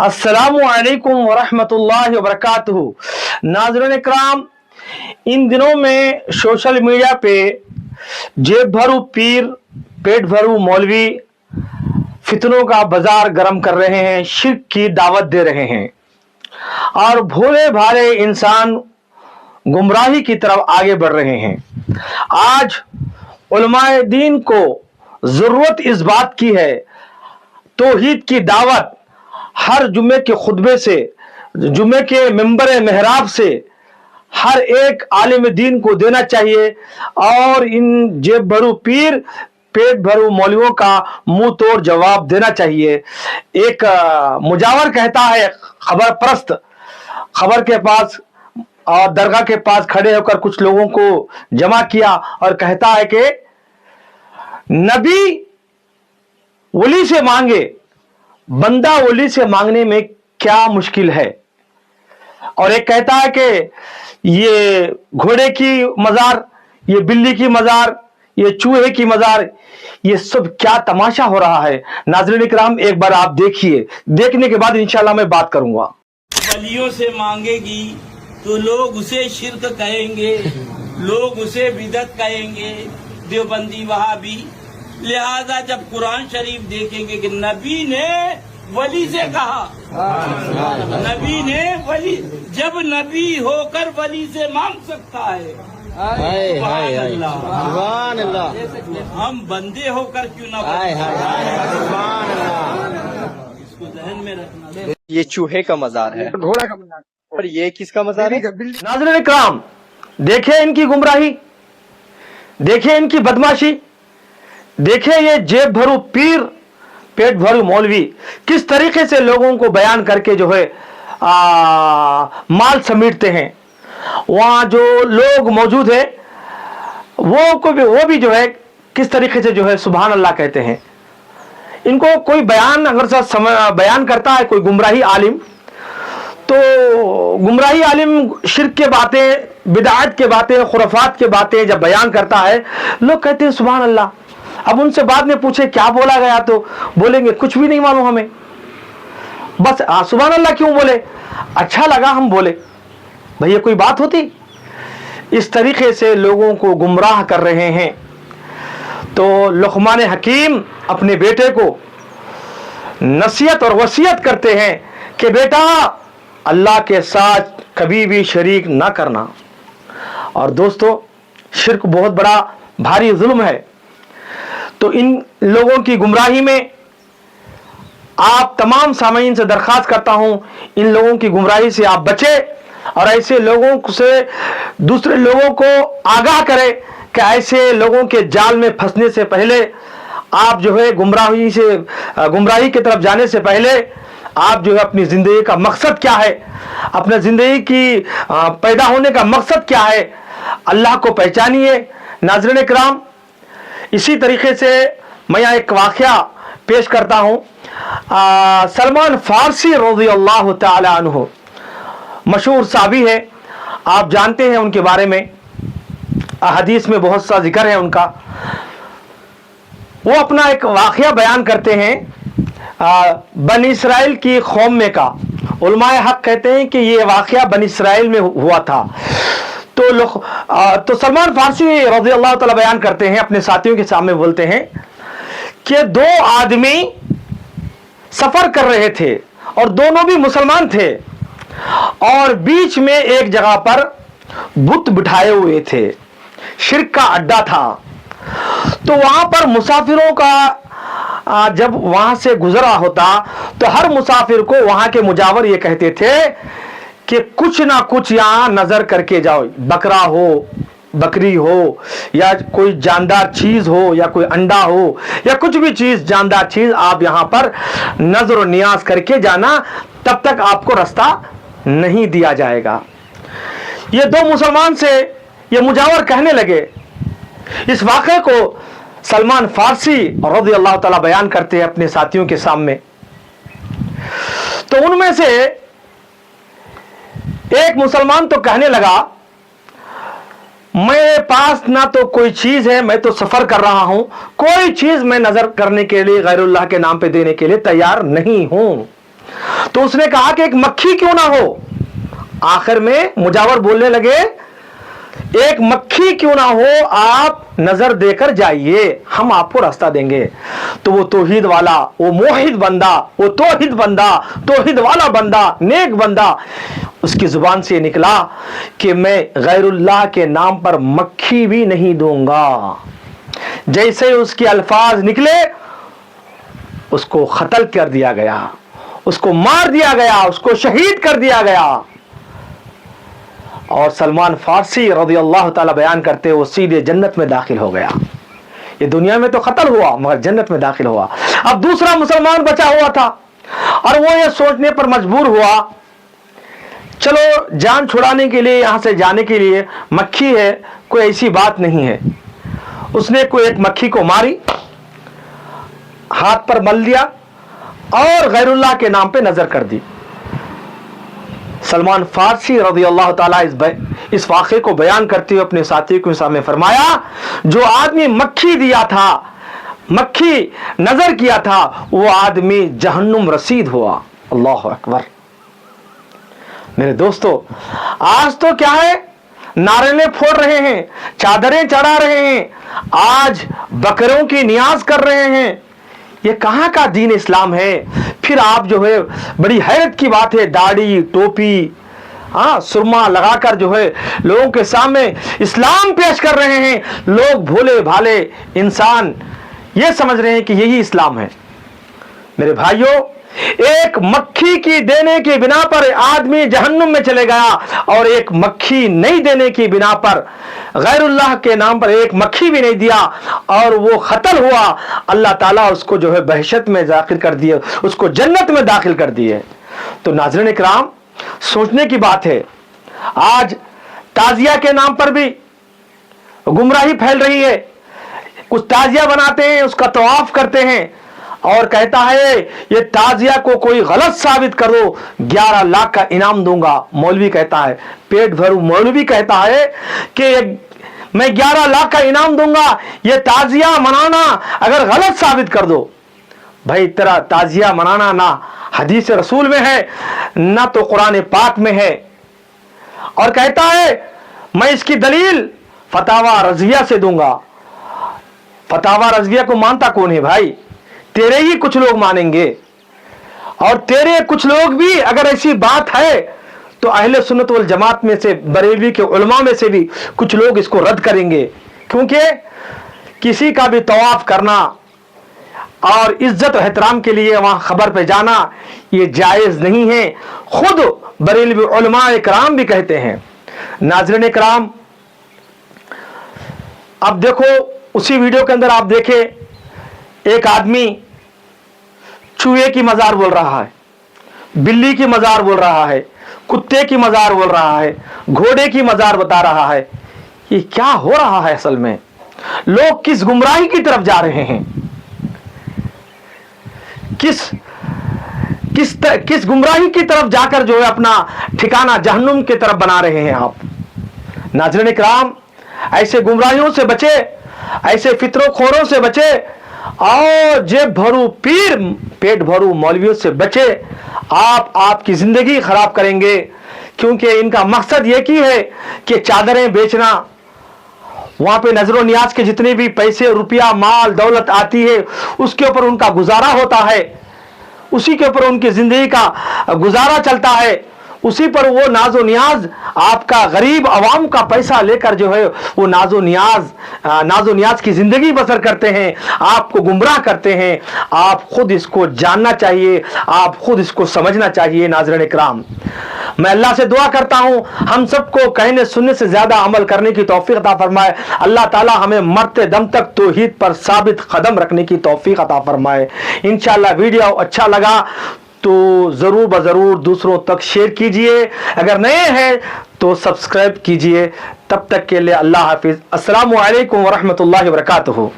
अस्सलामु अलैकुम वरहमतुल्लाहि वबरकातुहू। नाज़रीन इकराम, इन दिनों में सोशल मीडिया पे जेब भरू पीर, पेट भरू मौलवी फितनों का बाजार गर्म कर रहे हैं, शिर्क की दावत दे रहे हैं और भोले भाले इंसान गुमराही की तरफ आगे बढ़ रहे हैं। आज उलमाए दीन को जरूरत इस बात की है, तौहीद की दावत हर जुम्मे के खुतबे से, जुम्मे के मिंबर मेहराब से हर एक आलिम दीन को देना चाहिए और इन जेब भरू पीर, पेट भरू मौलवियों का मुंह तोड़ जवाब देना चाहिए। एक मुजावर कहता है, खबर परस्त खबर के पास और दरगाह के पास खड़े होकर कुछ लोगों को जमा किया और कहता है कि नबी वली से मांगे, बंदा वली से मांगने में क्या मुश्किल है। और एक कहता है कि ये घोड़े की मजार, ये बिल्ली की मजार, ये चूहे की मजार, ये सब क्या तमाशा हो रहा है। नाज़रीन इकराम, एक बार आप देखिए, देखने के बाद इंशाल्लाह मैं बात करूंगा। वलियों से मांगेगी तो लोग उसे शिर्क कहेंगे, लोग उसे बिदत कहेंगे, देवबंदी वहाबी। लिहाजा जब कुरान शरीफ देखेंगे कि नबी ने वली से कहा, नबी ने वली, जब नबी होकर वली से मांग सकता है, सुभान अल्लाह, हम बंदे होकर क्यों ना इसको जहन में रखना। ये चूहे का मजार है, घोड़ा का मजार, और ये किसका मजार है? नाज़रीन इकराम, देखिए इनकी गुमराही, देखिए इनकी बदमाशी, देखिए ये जेब भरू पीर, पेट भरू मौलवी किस तरीके से लोगों को बयान करके जो है माल समेटते हैं। वहां जो लोग मौजूद है वो भी जो है किस तरीके से जो है सुभान अल्लाह कहते हैं। इनको कोई बयान अगर बयान करता है कोई गुमराही आलिम, तो गुमराही आलिम शिर्क के बातें, बिदअत के बातें, खुराफात के बातें जब बयान करता है, लोग कहते हैं सुभान अल्लाह। अब उनसे बाद में पूछे क्या बोला गया, तो बोलेंगे कुछ भी नहीं मालूम हमें, बस सुभान अल्लाह क्यों बोले, अच्छा लगा हम बोले। भैया कोई बात होती? इस तरीके से लोगों को गुमराह कर रहे हैं। तो लुक़मान हकीम अपने बेटे को नसीहत और वसीयत करते हैं कि बेटा अल्लाह के साथ कभी भी शरीक ना करना। और दोस्तों, शिर्क बहुत बड़ा भारी जुल्म है। तो इन लोगों की गुमराही में आप तमाम सामीन से दरख्वास्त करता हूं, इन लोगों की गुमराही से आप बचे और ऐसे लोगों से दूसरे लोगों को आगाह करें कि ऐसे लोगों के जाल में फंसने से पहले आप जो है गुमराही की तरफ जाने से पहले आप जो है अपनी जिंदगी का मकसद क्या है, अपने जिंदगी की पैदा होने का मकसद क्या है, अल्लाह को पहचानिए। नाज़रीन इकराम, इसी तरीके से मैं यहाँ एक वाक़या पेश करता हूँ। सलमान फारसी रज़ी अल्लाह ताला अन्हु मशहूर साहबी है, आप जानते हैं उनके बारे में, हदीस में बहुत सा जिक्र है उनका। वो अपना एक वाक़या बयान करते हैं बनी इसराइल की कौम में का। उलमाए हक कहते हैं कि ये वाक़या बनी इसराइल में हुआ था। तो सलमान फारसी रज़ी अल्लाह ताला बयान करते हैं, अपने साथियों के सामने बोलते हैं कि दो आदमी सफर कर रहे थे और दोनों भी मुसलमान थे और बीच में एक जगह पर बुत बिठाए हुए थे, शिर्क का अड्डा था। तो वहां पर मुसाफिरों का जब वहां से गुजरा होता तो हर मुसाफिर को वहां के मुजावर ये कहते थे कि कुछ ना कुछ यहां नजर करके जाओ, बकरा हो, बकरी हो, या कोई जानदार चीज हो, या कोई अंडा हो, या कुछ भी चीज, जानदार चीज आप यहां पर नजर और नियाज करके जाना, तब तक आपको रास्ता नहीं दिया जाएगा। ये दो मुसलमान से ये मुजावर कहने लगे। इस वाक़े को सलमान फारसी रज़ी अल्लाह ताला बयान करते हैं अपने साथियों के सामने। तो उनमें से एक मुसलमान तो कहने लगा, मेरे पास ना तो कोई चीज है, मैं तो सफर कर रहा हूं, कोई चीज मैं नजर करने के लिए गैरुल्लाह के नाम पे देने के लिए तैयार नहीं हूं। तो उसने कहा कि एक मक्खी क्यों ना हो। आखिर में मुजावर बोलने लगे, एक मक्खी क्यों ना हो, आप नजर देकर जाइए, हम आपको रास्ता देंगे। तो वो तौहीद वाला, वो मोहिद बंदा, वो तौहीद बंदा, तौहीद वाला बंदा, नेक बंदा, उसकी जुबान से निकला कि मैं गैरुल्लाह के नाम पर मक्खी भी नहीं दूंगा। जैसे उसके अल्फाज निकले, उसको कत्ल कर दिया गया, उसको मार दिया गया, उसको शहीद कर दिया गया। और सलमान फारसी रज़ी अल्लाह ताला बयान करते वो सीधे जन्नत में दाखिल हो गया। ये दुनिया में तो कत्ल हुआ मगर जन्नत में दाखिल हुआ। अब दूसरा मुसलमान बचा हुआ था और वो ये सोचने पर मजबूर हुआ, चलो जान छुड़ाने के लिए, यहां से जाने के लिए, मक्खी है, कोई ऐसी बात नहीं है। उसने कोई एक मक्खी को मारी, हाथ पर मल दिया और गैरुल्लाह के नाम पे नजर कर दी। सलमान फारसी रज़ी अल्लाह ताला इस वाक़े को बयान करते हुए अपने साथी के सामने फरमाया, जो आदमी मक्खी दिया था, मक्खी नजर किया था, वो आदमी जहन्नुम रसीद हुआ। अल्लाह अकबर। मेरे दोस्तों, आज तो क्या है, नारेले फोड़ रहे हैं, चादरें चढ़ा रहे हैं, आज बकरों की नियाज कर रहे हैं। ये कहां का दीन इस्लाम है? फिर आप जो है, बड़ी हैरत की बात है, दाढ़ी टोपी, हाँ, सुरमा लगाकर जो है लोगों के सामने इस्लाम पेश कर रहे हैं। लोग भोले भाले इंसान ये समझ रहे हैं कि यही इस्लाम है। मेरे भाइयों, एक मक्खी की देने की बिना पर आदमी जहन्नुम में चले गया और एक मक्खी नहीं देने की बिना पर, गैरुल्लाह के नाम पर एक मक्खी भी नहीं दिया और वो कत्ल हुआ, अल्लाह ताला उसको जो है बहशत में दाखिल कर दिए, उसको जन्नत में दाखिल कर दिए। तो नाज़रीन इकराम, सोचने की बात है, आज ताजिया के नाम पर भी गुमराही फैल रही है। कुछ ताजिया बनाते हैं, उसका तवाफ करते हैं और कहता है ये ताजिया को कोई गलत साबित कर दो, 11 लाख का इनाम दूंगा। मौलवी कहता है, पेट भरू मौलवी कहता है कि मैं 11 लाख का इनाम दूंगा, ये ताजिया मनाना अगर गलत साबित कर दो। भाई, तेरा ताजिया मनाना ना हदीस रसूल में है, ना तो कुरान पाक में है। और कहता है मैं इसकी दलील फतावा रज़िया से दूंगा। फतावा रज़िया को मानता कौन है भाई? तेरे ही कुछ लोग मानेंगे, और तेरे कुछ लोग भी, अगर ऐसी बात है तो अहले सुन्नत वल जमात में से, बरेलवी के उलमा में से भी कुछ लोग इसको रद्द करेंगे, क्योंकि किसी का भी तवाफ करना और इज्जत और एहतराम के लिए वहां खबर पे जाना ये जायज नहीं है। खुद बरेलवी उलमा इकराम भी कहते हैं। नाज़रीन इकराम, अब देखो उसी वीडियो के अंदर आप देखें, एक आदमी चूहे की मजार बोल रहा है, बिल्ली की मजार बोल रहा है, कुत्ते की मजार बोल रहा है, घोड़े की मजार बता रहा है। ये क्या हो रहा है? असल में लोग किस गुमराही की तरफ जा रहे हैं? किस गुमराही की तरफ जाकर जो है अपना ठिकाना जहन्नुम की तरफ बना रहे हैं आप। नाज़रीन इकराम, ऐसे गुमराहियों से बचे, ऐसे फितरोखोरों से बचे और जेब भरू पीर पेट भरू मौलवियों से बचे। आप आपकी जिंदगी खराब करेंगे, क्योंकि इनका मकसद ये की है कि चादरें बेचना, वहां पे नजरो नियाज के जितने भी पैसे रुपया माल दौलत आती है उसके ऊपर उनका गुजारा होता है, उसी के ऊपर उनकी जिंदगी का गुजारा चलता है, उसी पर वो नाजो नियाज आपका गरीब अवाम का पैसा लेकर जो है वो नाजो नियाज की जिंदगी बसर करते हैं, आपको गुमराह करते हैं। आप खुद इसको जानना चाहिए, आप खुद इसको समझना चाहिए। नाज़रीन इकराम, मैं अल्लाह से दुआ करता हूं हम सबको कहने सुनने से ज्यादा अमल करने की तौफीक अता फरमाए। अल्लाह ताला हमें मरते दम तक तौहीद पर साबित कदम रखने की तौफीक अता फरमाए। इंशाअल्लाह वीडियो अच्छा लगा तो जरूर बजरूर दूसरों तक शेयर कीजिए, अगर नए हैं तो सब्सक्राइब कीजिए। तब तक के लिए अल्लाह हाफिज। अस्सलामु अलैकुम व रहमतुल्लाहि व बरकातुहू।